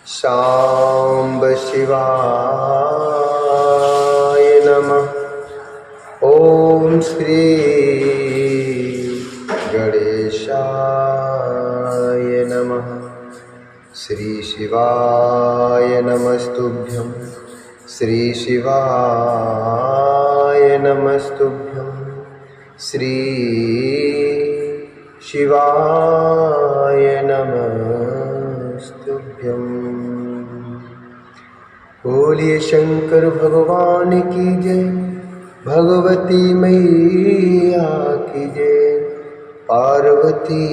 शाम्ब शिवाय नमः। ओम श्री गणेशाय नमः। श्री शिवाय नमस्तुभ्यं। श्री शिवाय नमस्तुभ्यं। श्री शिवाय नमस्तुभ्यं। बोलिए शंकर भगवान की जय, भगवती मैया की जय, पार्वती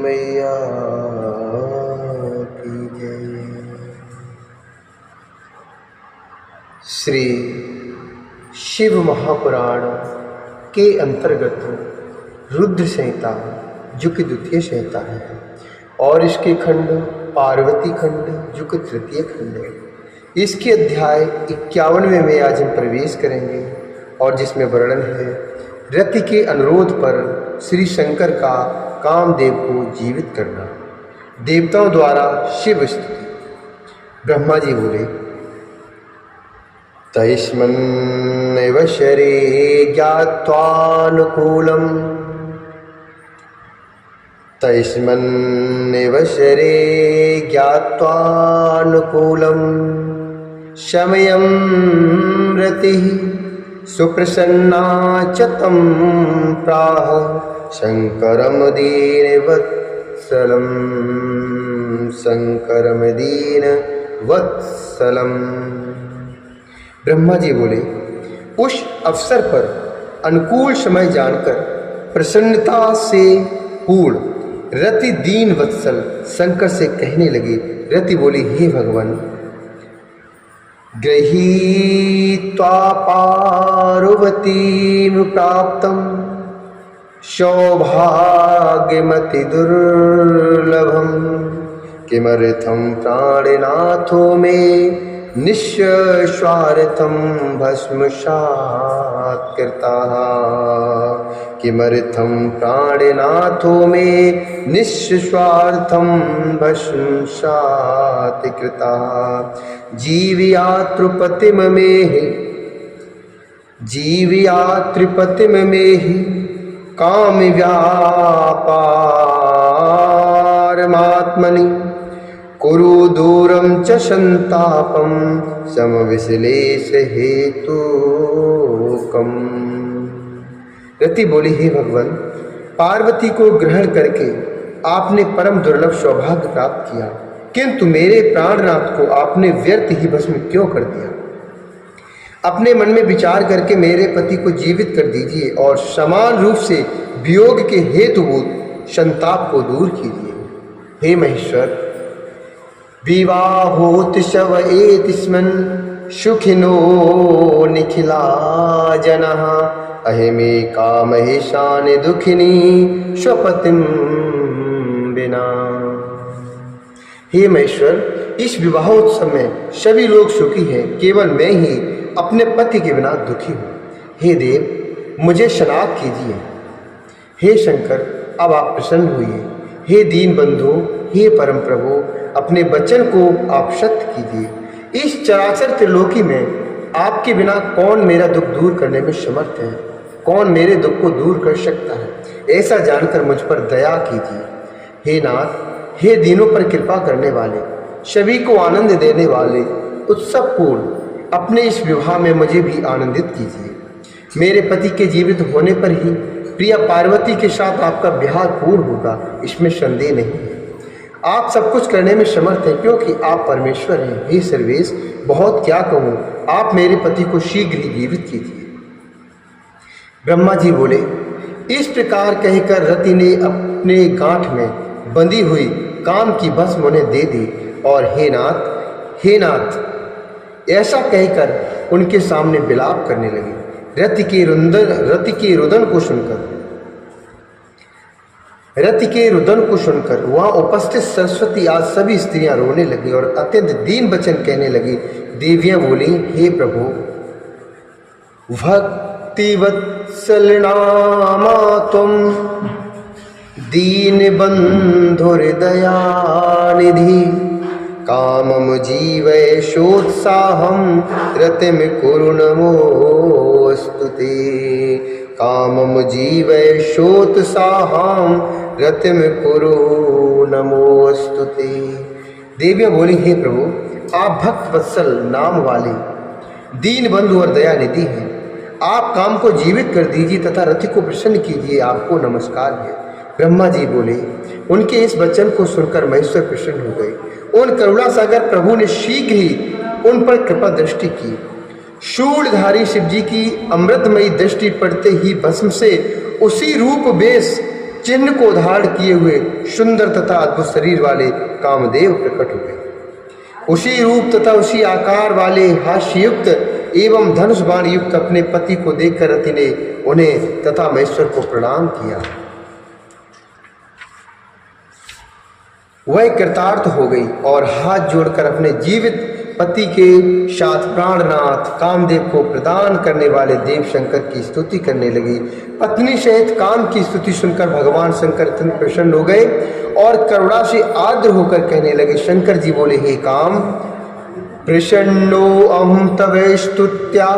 मैया की जय। श्री शिव महापुराण के अंतर्गत रुद्र संहिता जो कि द्वितीय संहिता है और इसके खंड पार्वती खंड जो कि तृतीय खंड है। इसके अध्याय 51वें में आज हम प्रवेश करेंगे और जिसमें वर्णन है रति के अनुरोध पर श्री शंकर का कामदेव को जीवित करना, देवताओं द्वारा शिव स्तुति। ब्रह्मा जी बोले, तैष्मन्नेव शरे ज्ञात्वानुकूलम्, तैष्मन्नेव शरे ज्ञात्वानुकूलम्, शमयं रतिः सुप्रसन्ना च तं प्राह शंकरं दीनवत्सलं, शंकरं दीनवत्सलं। ब्रह्मा जी बोले, उस अवसर पर अनुकूल समय जानकर प्रसन्नता से पूर्ण रति दीन वत्सल शंकर से कहने लगे। रति बोली, हे भगवान, गृहीत्वा पार्वतीं प्राप्तं सौभाग्यमति दुर्लभं, किमर्थं प्राणनाथो मे निःस्वार्थं भस्मसात् कृताः, किमर्थं प्राणनाथो मे निःस्वार्थं भस्मसात् कृताः। जीवयात्रिपतिममेहि काम व्यापारमात्मनि, कुरु दूरं च संतापं समविश्लेष हेतुकम्। रति बोली, हे भगवान, पार्वती को ग्रहण करके आपने परम दुर्लभ सौभाग्य प्राप्त किया, किंतु मेरे प्राणनाथ को आपने व्यर्थ ही भस्म क्यों कर दिया। अपने मन में विचार करके मेरे पति को जीवित कर दीजिए और समान रूप से वियोग के हेतुभूत संताप को दूर कीजिए। हे महेश्वर, विवाहोत शव एतिस्मन् सुखिनो निखिला जनः, अहेमेका महेशान दुखिनी स्वपतिं बिना। हे महेश्वर, इस विवाहोत्सव में सभी लोग सुखी हैं, केवल मैं ही अपने पति के बिना दुखी हूँ। हे देव, मुझे शनाख्त कीजिए। हे शंकर, अब आप प्रसन्न होइए। हे दीन बंधु, हे परम प्रभु, अपने वचन को आप सत्य कीजिए। इस चराचर त्रिलोकी में आपके बिना कौन मेरा दुख दूर करने में समर्थ है, कौन मेरे दुख को दूर कर सकता है, ऐसा जानकर मुझ पर दया कीजिए। हे नाथ, हे दीनों पर कृपा करने वाले, सभी को आनंद देने वाले, उत्सव पूर्ण अपने इस विवाह में मुझे भी आनंदित कीजिए। मेरे पति के जीवित होने पर ही प्रिया पार्वती के साथ आपका विवाह पूर्ण होगा, इसमें संदेह नहीं है। आप सब कुछ करने में समर्थ हैं, क्योंकि आप परमेश्वर हैं। हे सर्वेश, बहुत क्या कहूँ, आप मेरे पति को शीघ्र ही जीवित कीजिए। ब्रह्मा जी बोले, इस प्रकार कहकर रति ने अपने गांठ में बंधी हुई काम की भस्म उन्हें दे दी और हे नाथ ऐसा कहकर उनके सामने विलाप करने लगे। रति के रुदन को सुनकर वहाँ उपस्थित सरस्वती आज सभी स्त्रियां रोने लगी और अत्यंत दीन वचन कहने लगी। देवियां बोली, हे प्रभु, भक्तिवत्सलनामा तुम दीन बंधुर्दयानिधि कामम जीवैषोत्साहं रतिम कुरु नमोस्तुते। कामम जीवैषोत्साहं रतिम कुरु नमोस्तुते। देवियाँ बोली, हे प्रभु, आप भक्त वत्सल नाम वाले दीन बंधु और दया निधि हैं। आप काम को जीवित कर दीजिए तथा रति को प्रसन्न कीजिए, आपको नमस्कार है। ब्रह्मा जी बोले। उनके इस वचन को सुनकर महेश्वर प्रसन्न हो गए। उन करुणा सागर प्रभु ने शीघ्र ही उन पर कृपा दृष्टि की। शूलधारी शिव जी की अमृतमयी दृष्टि पड़ते ही भस्म से उसी रूप बेश चिन्ह को धारण किए हुए सुंदर तथा अद्भुत शरीर वाले कामदेव प्रकट हुए। उसी रूप तथा उसी आकार वाले हास्ययुक्त एवं धनुष बाण युक्त अपने पति को देखकर रति ने उन्हें तथा महेश्वर को प्रणाम किया। वह कृतार्थ हो गई और हाथ जोड़कर अपने जीवित पति के साथ प्राणनाथ कामदेव को प्रदान करने वाले देव शंकर की स्तुति करने लगी। पत्नी सहित काम की स्तुति सुनकर भगवान शंकर अत्यंत प्रसन्न हो गए और करुणा से आर्द्र होकर कहने लगे। शंकर जी बोले, हे काम, प्रसन्नो अहं तव स्तुत्या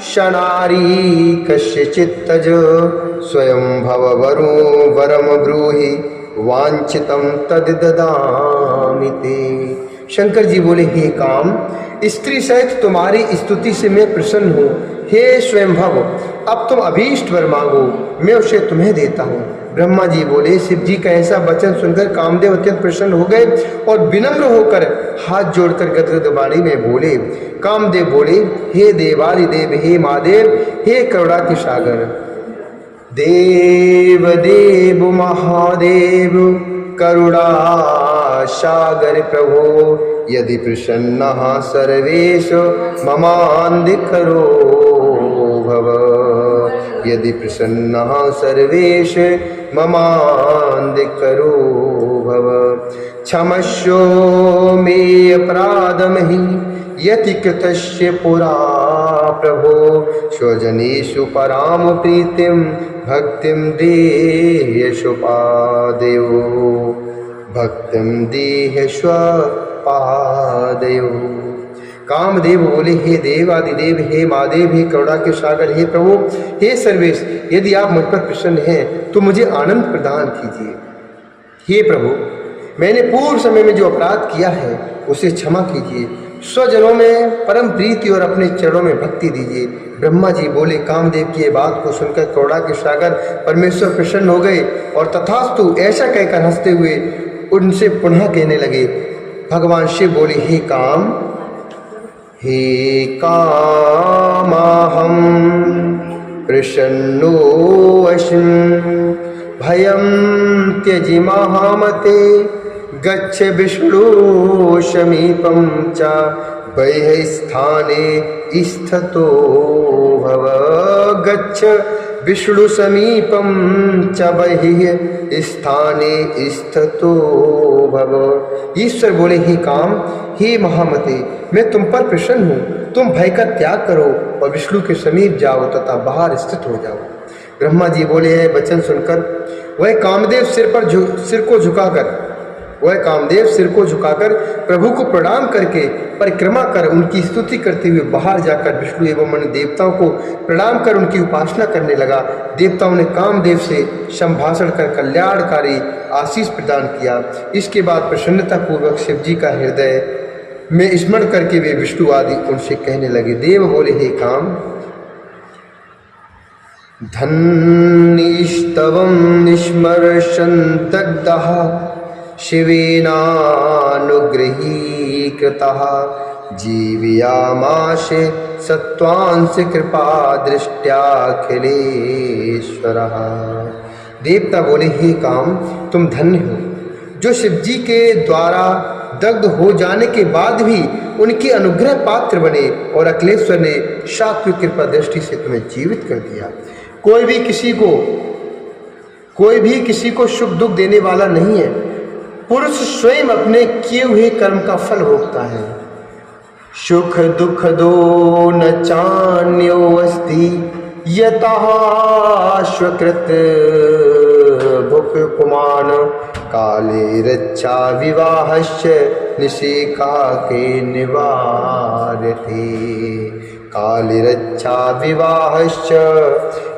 शनारी कस्यचित् तज स्वयं भव वरम ब्रूहि वांछितम तद ददामि ते। शंकर जी बोले, हे काम, स्त्री सहित तुम्हारी स्तुति से मैं प्रसन्न हूँ। हे स्वयंभव, अब तुम अभीष्ट वर मांगो, मैं उसे तुम्हें देता हूँ। ब्रह्मा जी बोले। शिव जी का ऐसा वचन सुनकर कामदेव अत्यंत प्रसन्न हो गए और विनम्र होकर हाथ जोड़कर गदगद वाणी में बोले। कामदेव बोले, हे देवादिदेव, हे महादेव, हे करुणा के सागर, देव देव महादेव करुणा सागर प्रभो, यदि प्रसन्नः सर्वेश ममान्धिकरो भव। यदि प्रसन्नः सर्वेश ममान्धिकरो भव। क्षमस्व मे अपराधमहि यति कृतस्य पुरा प्रभो, स्वजनेषु पराम प्रीतिं भक्तिं देह्यशुपादेयो, भक्तिं देह्यशुपादेयो। कामदेव बोले, हे देव आदिदेव, हे महादेव, हे करुणा के सागर, हे प्रभु, हे सर्वेश, यदि आप मुझ पर प्रसन्न हैं तो मुझे आनंद प्रदान कीजिए। हे प्रभु, मैंने पूर्व समय में जो अपराध किया है उसे क्षमा कीजिए। स्वजनों में परम प्रीति और अपने चरणों में भक्ति दीजिए। ब्रह्मा जी बोले। कामदेव की बात को सुनकर करुणा के सागर परमेश्वर प्रसन्न हो गए और तथास्तु ऐसा कहकर हंसते हुए उनसे पुनः कहने लगे। भगवान शिव बोले, हे कामाहं प्रसन्नोऽस्मि भयं त्यजि महामते, गच्छ विष्णु समीपं च बहिस्थाने स्थितो भव। गच्छ विष्णु समीपं च बहिस्थाने स्थितो भव। ईश्वर बोले, हे काम, हे महामते, मैं तुम पर प्रसन्न हूँ। तुम भय का त्याग करो और विष्णु के समीप जाओ तथा बाहर स्थित हो जाओ। ब्रह्मा जी बोले। वचन सुनकर वह कामदेव सिर को झुकाकर प्रभु को प्रणाम करके परिक्रमा कर उनकी स्तुति करते हुए बाहर जाकर विष्णु एवं अन्य देवताओं को प्रणाम कर उनकी उपासना करने लगा। देवताओं ने कामदेव से संभाषण कर कल्याणकारी आशीष प्रदान किया। इसके बाद प्रसन्नता पूर्वक शिव जी का हृदय में स्मरण करके वे विष्णु आदि उनसे कहने लगे। देव बोले, हे काम, धन्यस्तवं स्मरशन्तग्धः शिवेनानुगृहीकृतः जीवयामाशे सत्त्वांश कृपा दृष्ट्याखिलेश्वरः। देवता बोले, हे काम, तुम धन्य हो जो शिव जी के द्वारा दग्ध हो जाने के बाद भी उनके अनुग्रह पात्र बने और अखिलेश्वर ने सात्विक कृपा दृष्टि से तुम्हें जीवित कर दिया। कोई भी किसी को सुख दुख देने वाला नहीं है। पुरुष स्वयं अपने किए हुए कर्म का फल भोगता है। सुख दुख दो न चान्यो अस्ति यतः स्वकृत भुक् पुमान काले रक्षा विवाहश्च निशिका के निवारते कालिरच्छा विवाहश्च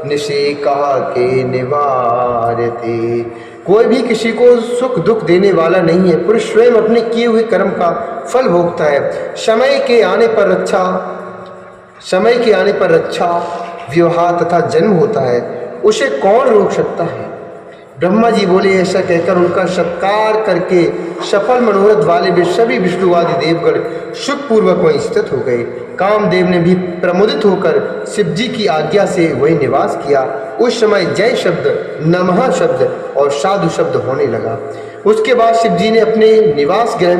निशिका के निवारते। कोई भी किसी को सुख दुख देने वाला नहीं है, पुरुष स्वयं अपने किए हुए कर्म का फल भोगता है। समय के आने पर रक्षा विवाह तथा जन्म होता है, उसे कौन रोक सकता है। ब्रह्मा जी बोले। ऐसा कहकर उनका सत्कार करके सफल मनोरथ वाले वे सभी विष्णुवादी देवगण सुखपूर्वक वहीं स्थित हो गए। कामदेव ने भी प्रमुदित होकर शिव जी की आज्ञा से वहीं निवास किया। उस समय जय शब्द, नमः शब्द और साधु शब्द होने लगा। उसके बाद शिव जी ने अपने निवास गृह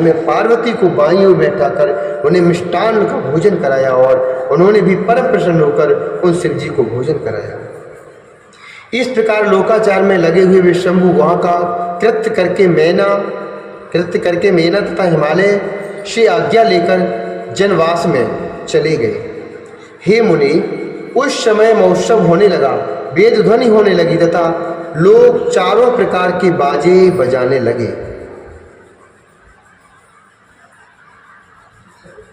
में पार्वती को बाईं ओर बैठाकर उन्हें मिष्टान्न का भोजन कराया और उन्होंने भी परम प्रसन्न होकर उन शिव जी को भोजन कराया। इस प्रकार लोकाचार में लगे हुए वे शंभु वहाँ का कृत्य करके मेना तथा हिमालय से आज्ञा लेकर जनवास में चले गए। हे मुनि, उस समय महोत्सव होने लगा, वेद ध्वनि होने लगी तथा लोग चारों प्रकार के बाजे बजाने लगे।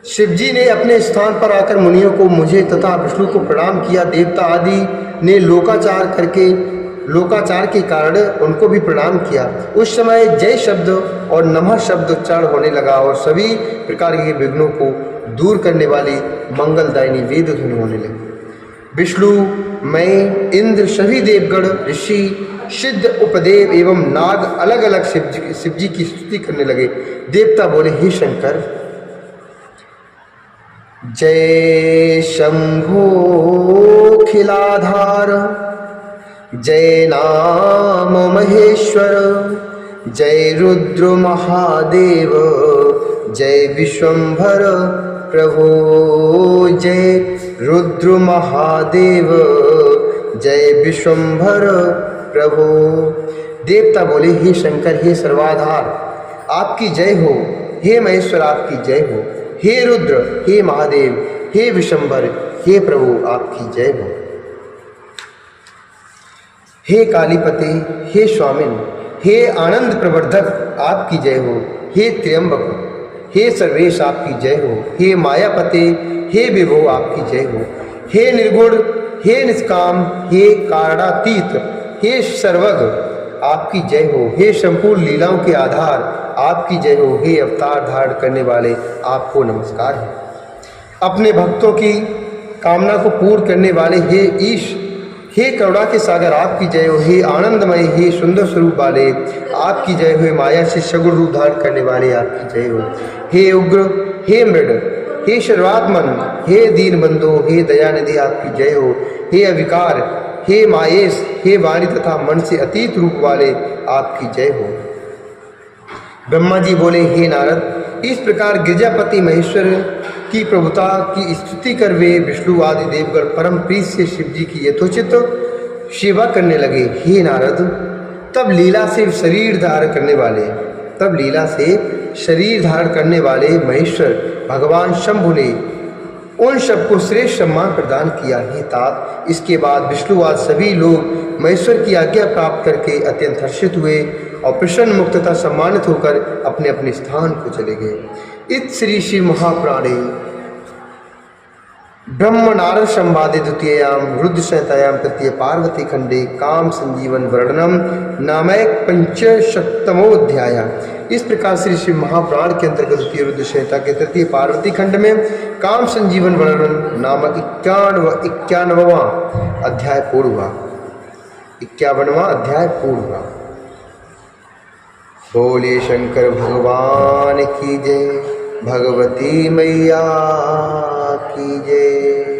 शिव जी ने अपने स्थान पर आकर मुनियों को, मुझे तथा विष्णु को प्रणाम किया। देवता आदि ने लोकाचार के कारण उनको भी प्रणाम किया। उस समय जय शब्द और नमः शब्द उच्चारण होने लगा और सभी प्रकार के विघ्नों को दूर करने वाली मंगलदायिनी वेद ध्वनि होने लगी। विष्णु, मैं, इंद्र, सभी देवगण, ऋषि, सिद्ध, उपदेव एवं नाग अलग अलग शिव जी की स्तुति करने लगे। देवता बोले, हे शंकर, जय शंभो खिलाधार, जय नाम महेश्वर, जय रुद्र महादेव, जय विश्वंभर प्रभो, जय रुद्र महादेव, जय विश्वंभर प्रभो। देवता बोले, हे शंकर, हे सर्वाधार, आपकी जय हो। हे महेश्वर, आपकी जय हो। हे रुद्र, हे महादेव, हे विश्वंभर, हे प्रभु, आपकी जय हो। हे कालीपते, हे स्वामिन, हे आनंद प्रवर्धक, आपकी जय हो। हे त्र्यंबक, हे सर्वेश, आपकी जय हो। हे मायापते, हे विभो, आपकी जय हो। हे निर्गुण, हे निष्काम, हे कारणातीत, हे सर्वज्ञ, आपकी जय हो। हे संपूर्ण लीलाओं के आधार, आपकी जय हो। हे अवतार धारण करने वाले, आपको नमस्कार है। अपने भक्तों की कामना को पूर्ण करने वाले, हे ईश, हे करुणा के सागर, आपकी जय हो। हे आनंदमय, हे सुंदर स्वरूप वाले, आपकी जय हो। माया से सगुण रूप धारण करने वाले, आपकी जय हो। हे उग्र, हे मृड, हे सर्वात्मन, हे दीनबंधु, हे दयानिधि, आपकी जय हो। हे अविकार, हे मायेश, हे वाणी तथा मन से अतीत रूप वाले, आपकी जय हो। ब्रह्मा जी बोले, हे नारद, इस प्रकार गिरजापति महेश्वर की प्रभुता की स्तुति कर वे विष्णु आदि देवगण परम प्रीत से शिव जी की यथोचित सेवा करने लगे। हे नारद, तब लीला से शरीर धारण करने वाले महेश्वर भगवान शंभु ने उन सबको श्रेष्ठ सम्मान प्रदान किया। हे तात, इसके बाद विष्णुवाद सभी लोग महेश्वर की आज्ञा प्राप्त करके अत्यंत हर्षित हुए और प्रसन्न मुक्त तथा सम्मानित होकर अपने अपने स्थान को चले गए। इत श्री शिव महापुराणे ब्रह्म नारद संवादे द्वितीयाम रुद्र संहितायाम तृतीय पार्वती खंडे काम संजीवन वर्णनम नामक पंचशतमोध्याय। इस प्रकार श्री शिव महापुराण के अंतर्गत द्वितीय रुद्र संहिता के तृतीय पार्वती खंड में काम संजीवन वर्णन नामक 51वां अध्याय पूर्ण हुआ। 51वां अध्याय पूर्ण हुआ। बोले शंकर भगवान की जय, भगवती मैया की जय।